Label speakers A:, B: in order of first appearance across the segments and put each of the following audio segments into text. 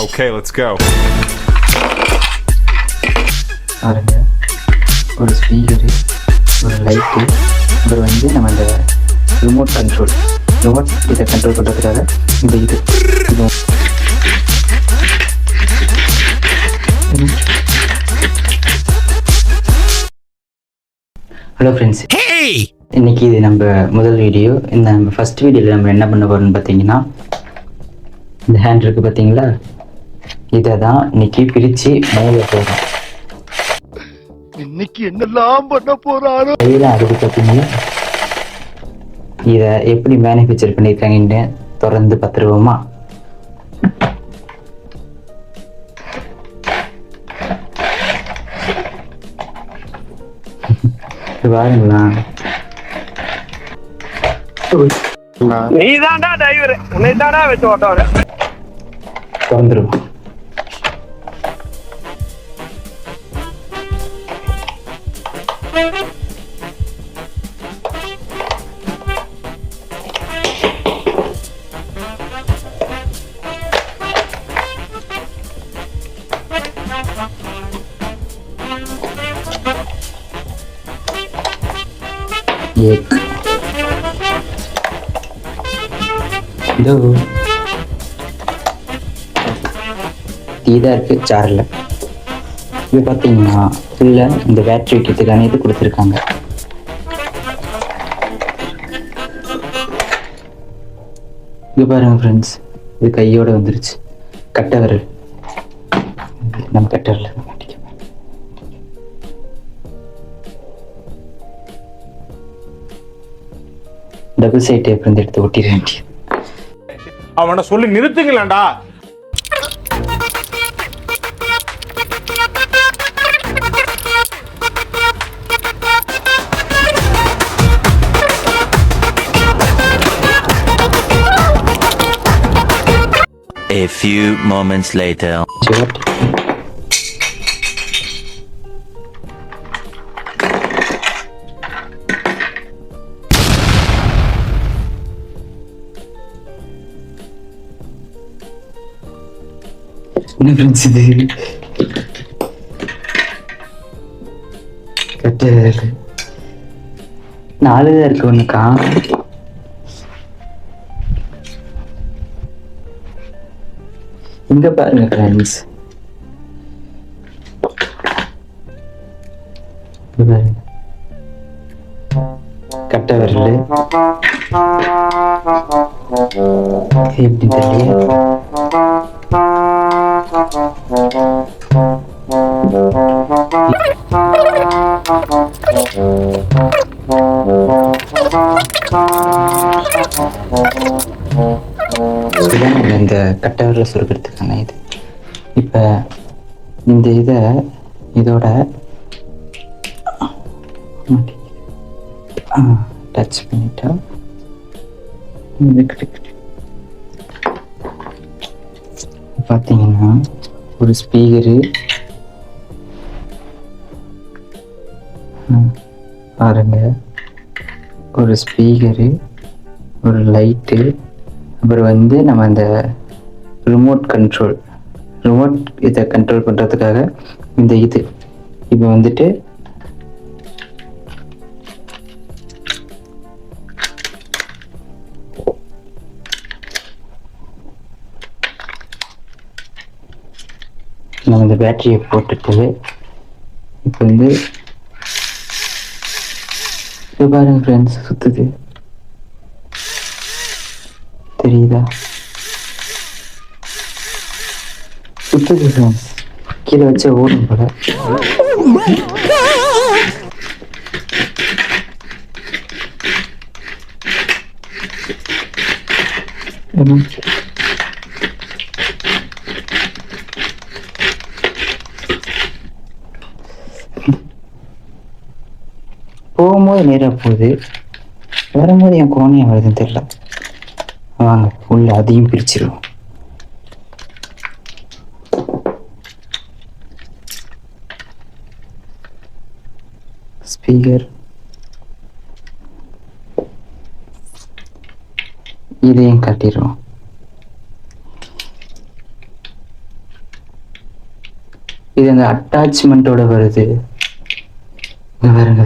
A: Okay, let's go.
B: பாருங்க, ஒரு speaker, ஒரு லைட்டு, அப்புறம் வந்து நம்ம இந்த ரிமோட் இதை கண்ட்ரோல் பண்ணுறதுக்காக இந்த இது ஹலோ ஃப்ரெண்ட்ஸ், இன்னைக்கு இது நம்ம முதல் வீடியோ. இந்த நம்ம ஃபர்ஸ்ட் வீடியோவில் நம்ம என்ன பண்ண போகிறோம்னு பார்த்தீங்கன்னா, இந்த ஹேண்ட் இருக்குது பார்த்தீங்களா, இதை தான் இன்னைக்கு பிரித்து மேலே போகிறோம்.
C: இன்னைக்கு என்னெல்லாம் பண்ண போறாரோ
B: கையெல்லாம் அதுக்கு பார்த்தீங்களா, இதை எப்படி மேனுஃபேக்சர் பண்ணியிருக்காங்கன்னு தொடர்ந்து பார்த்துருவோமா? பாருங்களா,
D: நீதான்டா டிரைவர், உன்னை தான்டா வச்சு ஓட்டவர.
B: திறந்துருவோம். இதோ தீதா இருக்கு சார்ல. இது பார்த்தீங்கன்னா உள்ள இந்த பேட்டரி வைக்கிறதுக்கான இது கொடுத்துருக்காங்க. இது பாருங்க ஃப்ரெண்ட்ஸ், இது கையோட வந்துருச்சு. கட்டை விரல், நம்ம கட்டை விரல் டபுள் சைட் டேப் வந்து எடுத்து ஒட்டிட வேண்டியது.
A: அவனை சொல்லி நிறுத்துங்களேன்டா.
E: A few moments later.
B: என்ன ஃப்ரெண்ட்ஸ் இது? கட்டு 4 தான் இருக்கு, ஒன்றுக்கா. இங்க பாருங்க ஃப்ரெண்ட்ஸ், கட்டை விரல் எப்படி தெரியல. இந்த கட்டை விரல சுருக்கிறதுக்கான இது. இப்போ இந்த இதோட டச் பண்ணிட்டா பார்த்தீங்கன்னா ஒரு ஸ்பீக்கரு, பாருங்க, ஒரு ஸ்பீக்கரு, ஒரு லைட்டு, அப்புறம் வந்து நம்ம அந்த ரிமோட் இதை கண்ட்ரோல் பண்ணுறதுக்காக இந்த இது. இப்போ வந்துட்டு நம்ம இந்த பேட்டரியை போட்டுட்டு இப்போ வந்து இது பாருங்க ஃப்ரெண்ட்ஸ், சுத்துது தெரியுதா? சுத்துது ஃப்ரெண்ட்ஸ், கீழே வச்ச ஓடும் போல. போகும்போது நேராக போகுது, வரும்போது என் கோணியம் வருதுன்னு தெரியல. வாங்க உள்ள அதையும் பிரிச்சிருவோம். ஸ்பீக்கர், இதையும் காட்டிடுவோம். இது அந்த அட்டாச்மெண்ட்டோட வருது. இங்க பாருங்க,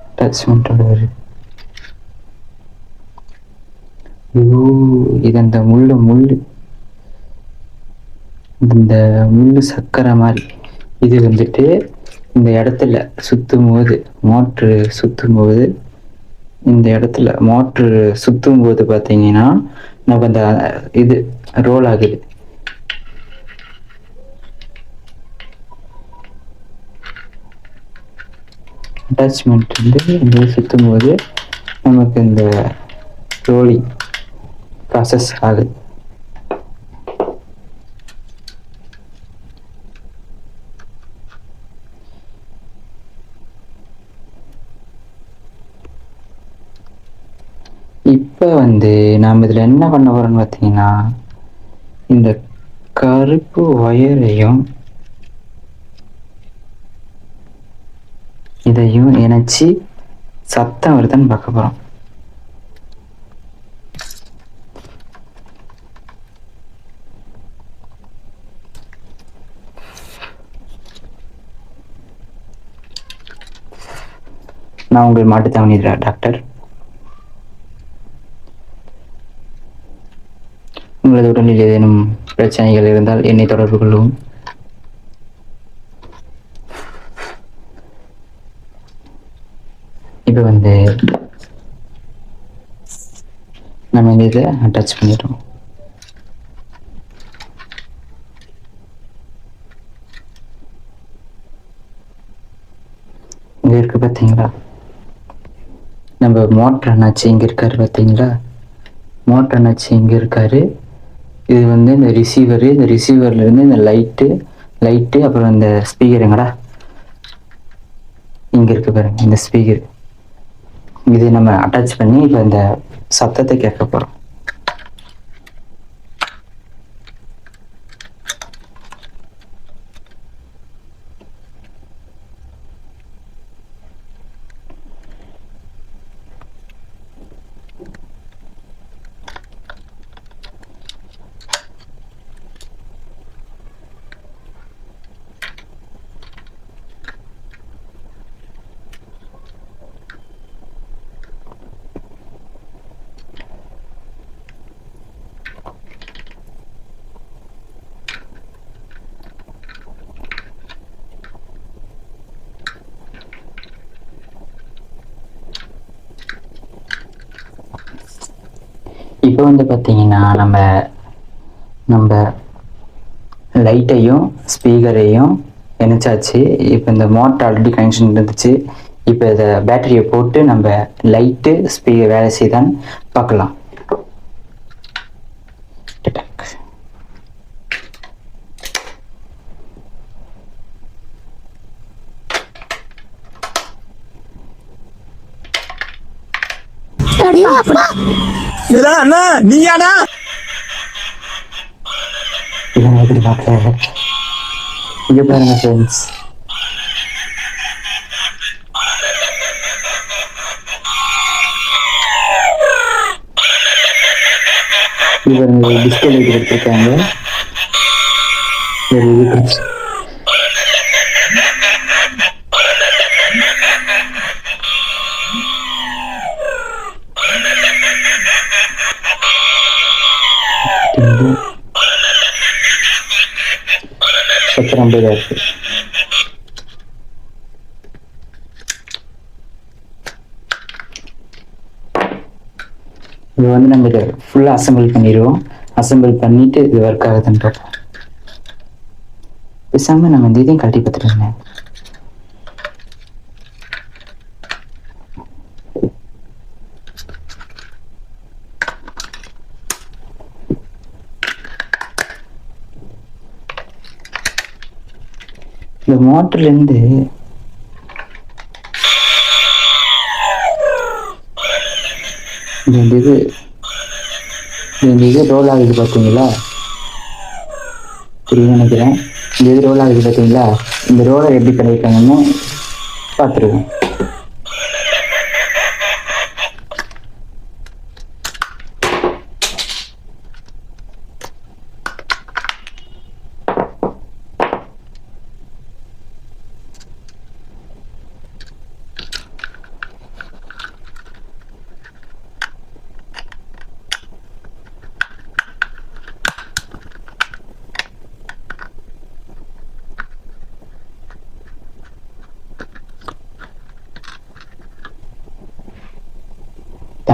B: அட்டாச்மெண்ட்டோட வருது. ஐயோ, இது அந்த முள்ளு இந்த முள்ளு சக்கரை மாதிரி. இது வந்துட்டு இந்த இடத்துல சுத்தும் போது, மோட்ரு சுத்தும் போது, இந்த இடத்துல மோட்ரு சுத்தும் போது பார்த்தீங்கன்னா நமக்கு அந்த இது ரோல் ஆகுது. அட்டாச்மெண்ட் வந்து இந்த சுத்தும் போது நமக்கு இந்த ரோலிங் ப்ராசஸ் ஆகுது. இப்போ வந்து நாம் இதில் என்ன பண்ண போகிறோம்னு பார்த்தீங்கன்னா, இந்த கருப்பு ஒயரையும் இதையும் இணைச்சி சத்தம் வருதுன்னு பார்க்க போகிறோம். நான் உங்கள் மாட்டுத்தாவணி டாக்டர். உங்களது உடலில் ஏதேனும் பிரச்சனைகள் இருந்தால் என்னை தொடர்பு கொள்ளவும். இப்போ வந்து நம்ம இந்த இதை அட்டாச் பண்ணிடுறோம். இங்கே இருக்கு பார்த்தீங்களா, நம்ம மோட்டர் அண்ணாச்சி இங்கே இருக்காரு பார்த்தீங்களா, மோட்டர் அண்ணாச்சி இங்கே இருக்காரு. இது வந்து இந்த ரிசீவரு, இந்த ரிசீவர்லேருந்து இந்த லைட்டு அப்புறம் இந்த ஸ்பீக்கர் எங்கடா இங்கே இருக்கு பாருங்க, இந்த ஸ்பீக்கர். இது நம்ம அட்டாச் பண்ணி இப்போ இந்த சத்தத்தை கேட்க போகிறோம். இப்போ வந்து பார்த்தீங்கன்னா நம்ம லைட்டையும் ஸ்பீக்கரையும் இணைச்சாச்சு. இப்போ இந்த மோட்டர் ஆல்ரெடி கனெக்ஷன் இருந்துச்சு. இப்போ இதை பேட்டரியை போட்டு நம்ம லைட்டு ஸ்பீக்கர் வேலை செய்தான்னு பார்க்கலாம்.
D: நீயானா
B: இதனை எப்படி பார்க்கல, இங்கே பாருங்க ஃப்ரெண்ட்ஸ். இவர் டிஸ்கோ லைட் எடுத்திருக்காங்க. சத்திரம் இருக்கு. இது வந்து நம்ம இதை ஃபுல்லாக அசம்பிள் பண்ணிடுவோம். அசம்பிள் பண்ணிட்டு இது ஒர்க் ஆகுதுன்றோம். பேசாம நம்ம இந்த இதையும் கழட்டி பார்த்துருங்க. இந்த மோட்டர்லேருந்து இந்த இது ரோல் ஆகுது பார்த்தீங்களா, புரியுது நினைக்கிறேன். இந்த இது ரோல் ஆகுது பார்த்தீங்களா, இந்த ரோலர் எப்படி பண்ணியிருக்காங்கன்னு பார்த்துருவோம்.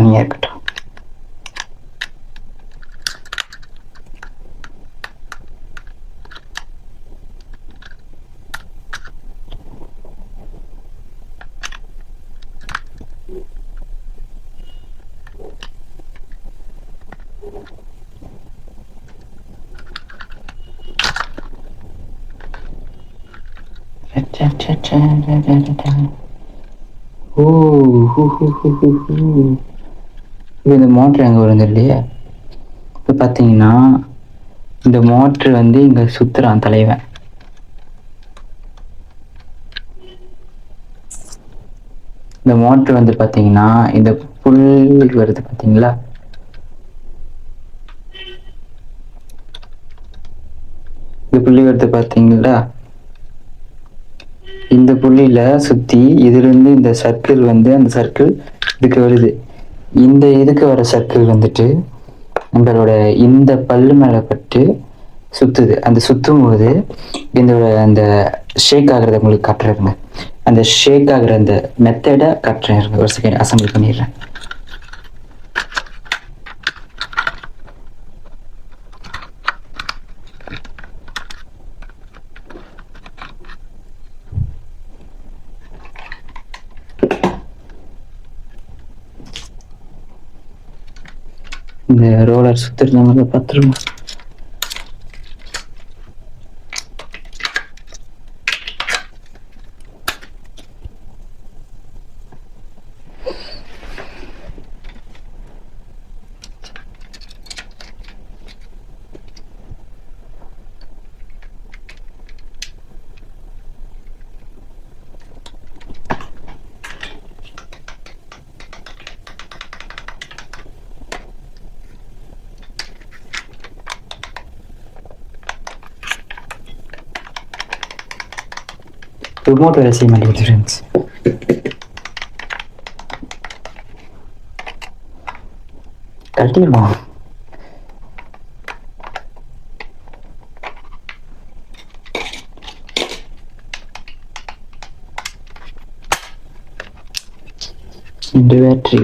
B: இங்கே இருக்கட்டும். ஓ இப்போ இந்த மோட்ரு எங்கே வருது இல்லையா? இப்போ பார்த்தீங்கன்னா இந்த மோட்ரு வந்து இங்கே சுற்றுறான் தலைவன். இந்த மோட்ரு வந்து பார்த்தீங்கன்னா இந்த புள்ளி வருது பார்த்தீங்களா? இந்த புள்ளி வருது பார்த்தீங்களா? இந்த புள்ளியில சுற்றி இதிலிருந்து இந்த சர்க்கிள் வந்து அந்த சர்க்கிள் இதுக்கு வருது. இந்த இதுக்கு வர சர்க்கிள் வந்துட்டு நம்மளோட இந்த பல்லு மேலே பட்டு சுற்றுது. அந்த சுற்றும் போது இதோட அந்த ஷேக் ஆகுறத உங்களுக்கு காட்டுறேங்க. அந்த ஷேக் ஆகுற அந்த மெத்தடை காட்டுறேன். ஒரு செகண்ட் அசம்பிள் பண்ணிடுறேன். இந்த ரோலர் சுற்றுறதுனால பார்த்துருவோம். ரிமோட் வேலை செய்ய மாட்டேங்குது ஃப்ரெண்ட்ஸ். கட்டிடுவோம். இந்த பேட்டரி